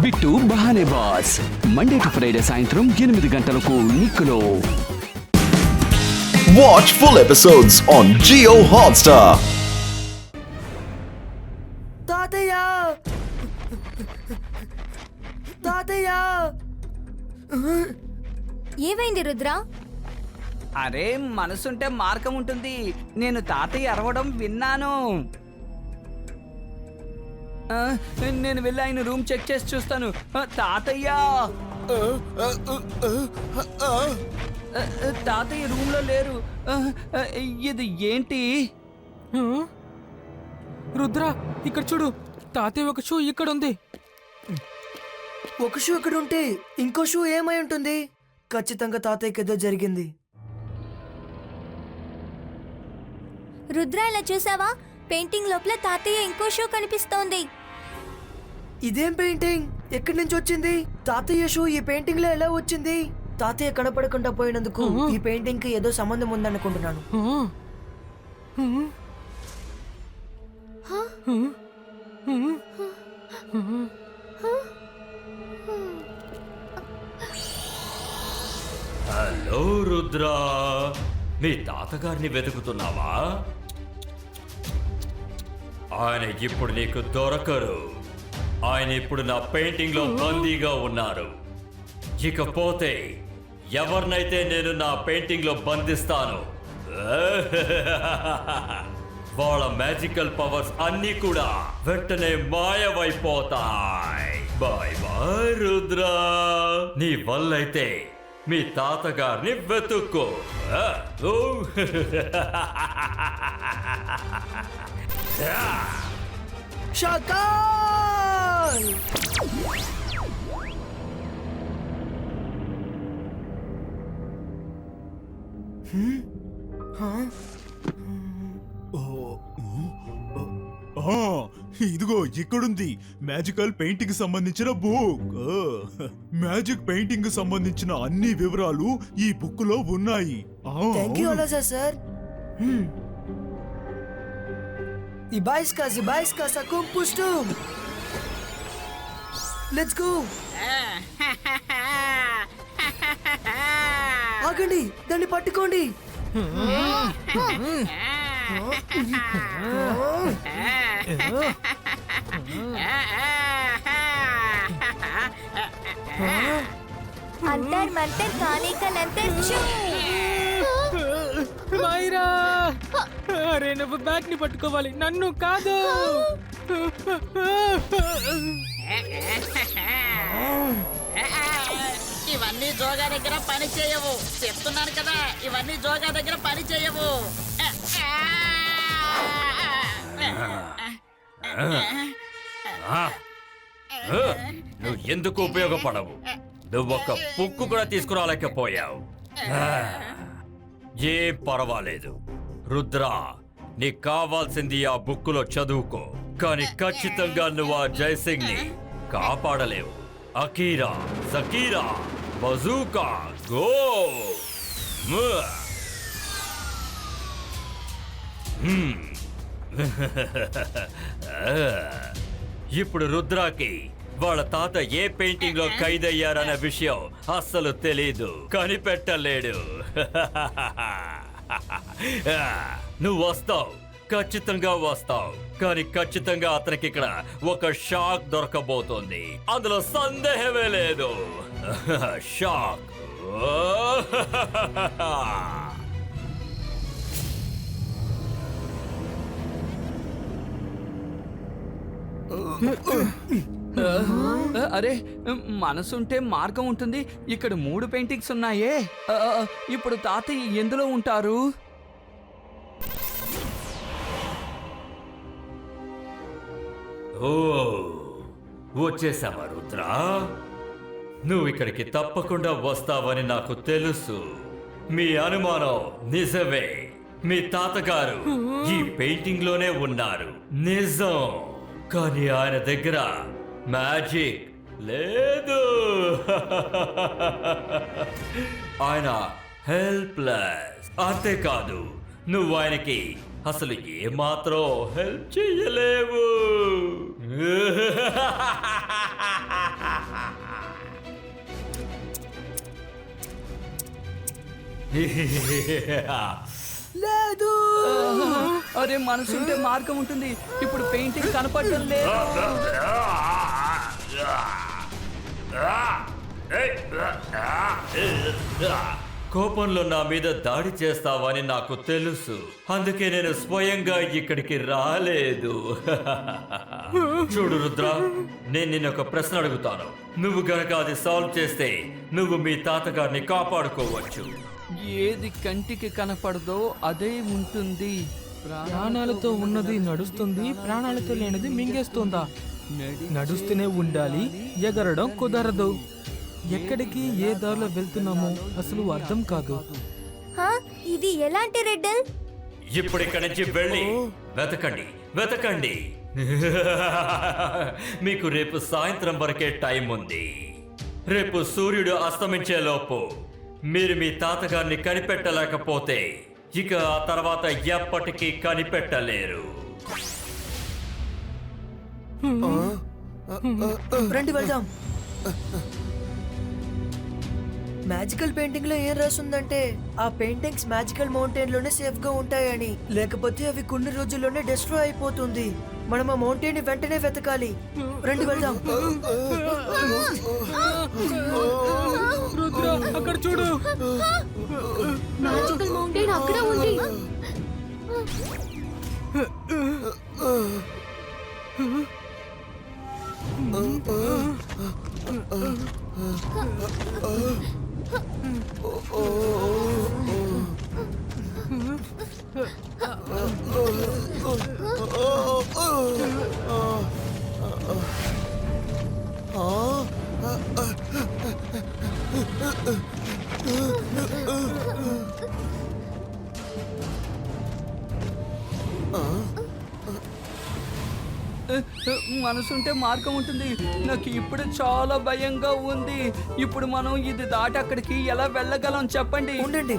Bit బహానే boss Monday to Friday సాయంత్రం 8 గంటలకు నిక్కులో. Watch full episodes on Jio Hotstar. తాతయ్య తాతయ్య ఏమైంది రుద్ర? అరే మనసుంటే మార్గం ఉంటుంది. నేను తాతయ్య అరవడం విన్నాను. నేను వెళ్ళి ఆయన రూమ్ చెక్ చేసి చూస్తాను. తాతయ్య తాతయ్య రూమ్ లో లేరు. ఇది ఏంటి? రుద్ర ఇక్కడ చూడు, తాతయ్య ఒక షూ ఇక్కడ ఉంది. ఒక షూ ఇక్కడ ఉంటే ఇంకో షూ ఏమై ఉంటుంది? ఖచ్చితంగా తాతయ్యకి ఏదో జరిగింది. రుద్ర ఇలా చూసావా? పెయింటింగ్ లోపల తాతయ్య ఇంకో షూ కనిపిస్తోంది. ఇదేం పెయింటింగ్? ఎక్కడి నుంచి వచ్చింది? తాతయ్య షూ ఈ పెయింటింగ్ లో ఎలా వచ్చింది? తాతయ్య కనపడకుండా పోయినందుకు ఈ పెయింటింగ్ కి ఏదో సంబంధం ఉందనుకుంటున్నాను. హలో రుద్ర, మీ తాతగారిని వెతుకుతున్నావా? ఆయన ఇప్పుడు నీకు దొరకరు. ఆయన ఇప్పుడు నా పెయింటింగ్ లో బందీగా ఉన్నారు. ఇకపోతే ఎవరినైతే నేను నా పెయింటింగ్ లో బంధిస్తాను వాళ్ళ మ్యాజికల్ పవర్స్ అన్నీ కూడా వెంటనే మాయమైపోతాయి. Bye bye Rudra. నీ వల్లైతే మీ తాతగారిని వెతుక్కో. షాకాల్! ఇదిగో ఇక్కడుంది మ్యాజికల్ పెయింటింగ్ సంబంధించిన బుక్. మ్యాజిక్ పెయింటింగ్ సంబంధించిన అన్ని వివరాలు ఈ బుక్ లో ఉన్నాయి. థాంక్యూ అలాజా sir. Ibaiska sakum pustum. Let's go. ఆగండి, దాన్ని పట్టుకోండి. అంతర్ మంతర్ కానికల్ అంతర్ చూ. మైరా, అరే నువ్వు బ్యాగ్ ని పట్టుకోవాలి, నన్ను కాదు. ఇవన్నీ జోగా దగ్గర పని చేయవు, చెప్తున్నాను కదా. ఇవన్నీ జోగా దగ్గర పని చేయవు. నువ్వు ఎందుకు ఉపయోగపడవు? నువ్వు ఒక బుక్ కూడా తీసుకురాలేకపోయావు. ఏం పర్వాలేదు రుద్ర, నీకు కావాల్సింది ఆ బుక్కులో చదువుకో. కానీ ఖచ్చితంగా నువ్వు ఆ జైసింగ్ ని కాపాడలేవు. Akira, జకీరా, bazooka, go! ఇప్పుడు రుద్రాకి వాళ్ళ తాత ఏ పెయింటింగ్ లో ఖైదయ్యారనే విషయం అస్సలు తెలీదు, కనిపెట్టలేడు. నువ్వు వస్తావు, ఖచ్చితంగా వస్తావు. కానీ ఖచ్చితంగా అతనికి ఇక్కడ ఒక షాక్ దొరకబోతోంది, అందులో సందేహమే లేదు. షాక్. అరే మనసుంటే మార్గం ఉంటుంది. ఇక్కడ 3 పెయింటింగ్స్ ఉన్నాయే. ఇప్పుడు తాతయ్య ఎందులో ఉంటారు? ఓ, వచ్చేసావా రుద్ర? నువ్వు ఇక్కడికి తప్పకుండా వస్తావని నాకు తెలుసు. మీ అనుమానం నిజమే. మీ తాతగారు ఈ పెయింటింగ్ లోనే ఉన్నారు, నిజం. కానీ ఆయన దగ్గర మ్యాజిక్ లేదు. ఆయన హెల్ప్లెస్. అంతేకాదు, నువ్వు ఆయనకి అసలు ఏమాత్రం హెల్ప్ చెయ్యలేవు. లేదు. అరే మనసుంటే మార్గం ఉంటుంది. ఇప్పుడు పెయింటింగ్ కనపడడం లేదు. కోపంలో నా మీద దాడి చేస్తావని నాకు తెలుసు, అందుకే నేను స్వయంగా ఇక్కడికి రాలేదు. చూడు రుద్ర, నేను నిన్ను ఒక ప్రశ్న అడుగుతాను. నువ్వు గనక అది సాల్వ్ చేస్తే నువ్వు మీ తాతగారిని కాపాడుకోవచ్చు. ఏది కంటికి కనపడదో అదే ఉంటుంది. ప్రాణాలతో ఉన్నది నడుస్తుంది, ప్రాణాలతో లేనిది మింగేస్తుందా? నడుస్తూనే ఉండాలి, ఎగరడం కుదరదు. ఎక్కడికి ఏ దారిలో వెళ్తున్నామో అసలు అర్థం కాదు. హా, ఇది ఎలాంటి రెడ్డల్? ఇప్పుడు ఇక్కడి నుంచి వెళ్ళి వెతకండి, వెతకండి. మీకు రేపు సాయంత్రం వరకే టైం ఉంది. రేపు సూర్యుడు అస్తమించేలోపు మీరు మీ తాతగారిని కనిపెట్టలేకపోతే ఇక ఆ తర్వాత ఎప్పటికీ కనిపెట్టలేరు. రండి వెళ్దాం. మ్యాజికల్ పెయింటింగ్ లో ఏం రాసుందంటే ఆ పెయింటింగ్స్ మ్యాజికల్ మౌంటైన్ లోనే సేఫ్ గా ఉంటాయని, లేకపోతే అవి కొన్ని రోజుల్లోనే డిస్ట్రాయ్ అయిపోతుంది. మనం ఆ మౌంటైన్ ని వెంటనే వెతకాలి. రండి వెళ్దాం. రుద్ర, అక్కడ చూడు. మ్యాజికల్ మౌంటైన్ అక్కడ ఉంది. మనసుంటే మార్గం ఉంటుంది. నాకు ఇప్పుడు చాలా భయంగా ఉంది. ఇప్పుడు మనం ఇది దాటి అక్కడికి ఎలా వెళ్ళగలం చెప్పండి. ఉండండి.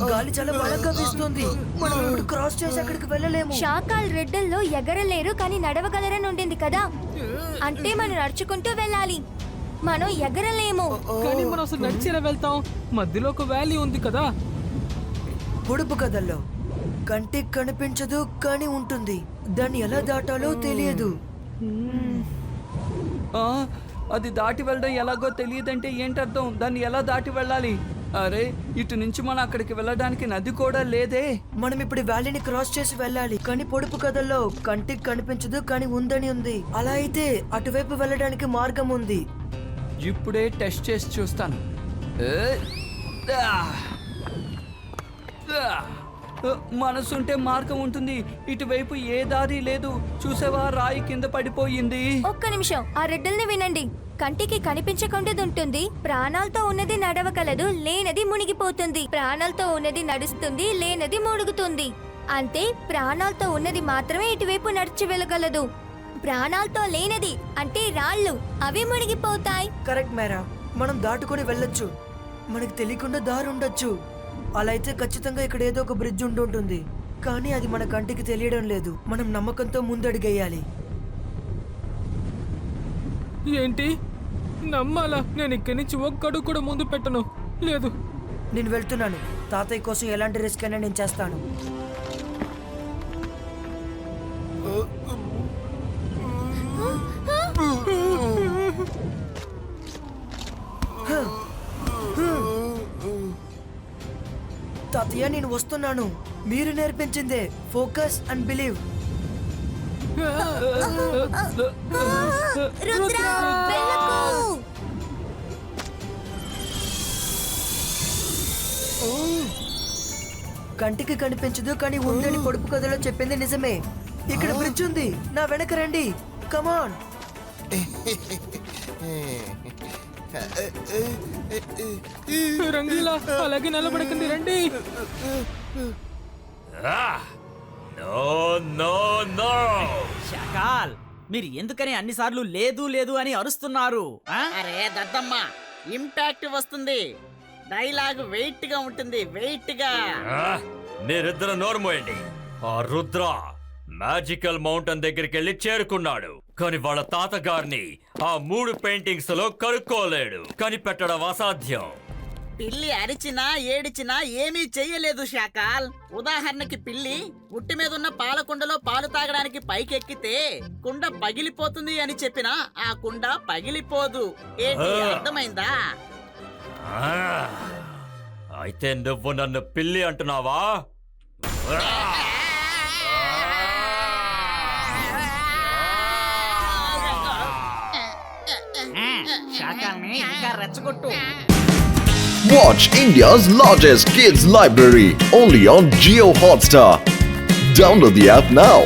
గాలి చాలా బలంగా వీస్తుంది. మనం ఇప్పుడు క్రాస్ చేసి అక్కడికి వెళ్ళలేము. శాకాల్ రెడ్డల్లో ఎగరలేరు కానీ నడవగలరని ఉండింది కదా, అంటే మనం నడుచుకుంటూ వెళ్ళాలి. మనం ఎగరలేము. కానీ మనం అసలు నడిచేలా వెళ్తాం? మధ్యలో ఒక వ్యాలీ ఉంది కదా. పొడుపు కథల్లో కంటికి కనిపించదు కానీ ఉంటుంది. దాన్ని ఎలా దాటాలో తెలియదు. ఆ, అది దాటి వెళ్ళడం ఎలాగో తెలియదంటే ఏంటర్థం? దాన్ని ఎలా దాటి వెళ్ళాలి? అరే, ఇటు నుంచి మనం అక్కడికి వెళ్ళడానికి నది కూడా లేదే. మనం ఇప్పుడు వ్యాలీని క్రాస్ చేసి వెళ్ళాలి. కానీ పొడుపు కథల్లో కంటికి కనిపించదు కానీ ఉందని ఉంది. అలా అయితే అటువైపు వెళ్ళడానికి మార్గం ఉంది. ఇప్పుడే టెస్ట్ చేసి చూస్తాను. మనసుంటే మార్గం ఉంటుంది. ఇటువైపు ఏ దారి లేదు. చూసావా, రాయి కింద పడిపోయింది. ఒక్క నిమిషం, ఆ రెడ్డల్ని వినండి. కంటికి కనిపించకుండేది ఉంటుంది, ప్రాణాలతో ఉన్నది నడవగలదు, లేనది మునిగిపోతుంది. ప్రాణాలతో ఉన్నది నడుస్తుంది, లేనది మునుగుతుంది. అంతే, ప్రాణాలతో ఉన్నది మాత్రమే ఇటువైపు నడిచి వెళ్ళగలదు. ప్రాణాలతో లేనది అంటే రాళ్ళు, అవి మునిగిపోతాయి. కరెక్ట్ మేరా, మనం దాటుకొని వెళ్ళొచ్చు. మనకి తెలియకుండా దారి ఉండొచ్చు. అలా అయితే ఖచ్చితంగా ఇక్కడ ఏదో ఒక బ్రిడ్జ్ ఉంటుంది. కానీ అది మన కంటికి తెలియడం లేదు. మనం నమ్మకంతో ముందడుగేయాలి. ఏంటి నమ్మాలా? నేను ఇక్కడి నుంచి ఒక్కడు కూడా ముందు పెట్టను. లేదు, నేను వెళ్తున్నాను. తాతయ్య కోసం ఎలాంటి రిస్క్ అయినా నేను చేస్తాను. తాతయ్య, నేను వస్తున్నాను. మీరు నేర్పించిందే ఫోకస్ అండ్ బిలీవ్. రుద్ర, వెళ్ళకు. కంటికి కనిపించదు కానీ ఉందని పొడుపు కథలో చెప్పింది నిజమే. ఇక్కడ బ్రిడ్జ్ ఉంది. నా వెనక రండి. కమాన్. రంగీలా, అలాగే నిలబడకండి, రండి. No no no. షకాల్, మీరు ఎందుకని అన్నిసార్లు లేదు లేదు అని అరుస్తున్నారు? అరే దద్దమ్మ, ఇంపాక్ట్ వస్తుంది. డైలాగ్ వెయిట్ గా ఉంటుంది, వెయిట్ గా. మీరిద్దరు నోరుమోయండి. ఆ రుద్ర మ్యాజికల్ మౌంటైన్ దగ్గరికి వెళ్ళి చేరుకున్నాడు, కానీ వాళ్ళ తాతగారిని ఆ 3 పెయింటింగ్స్ లో కనుక్కోలేడు. కనిపెట్టడం అసాధ్యం. పిల్లి అరిచినా ఏడిచినా ఏమీ చెయ్యలేదు షాకాల్. ఉదాహరణకి పిల్లి ఉట్టి మీద ఉన్న పాల కుండలో పాలు తాగడానికి పైకెక్కితే కుండ పగిలిపోతుంది అని చెప్పినా ఆ కుండ పగిలిపోదు. ఏంటి అర్థమైందా? అయితే నువ్వు నన్ను పిల్లి అంటున్నావా? శాకాల్ని ఇంకా రెచ్చగొట్టు. Watch India's largest kids library only on Jio Hotstar. Download the app now.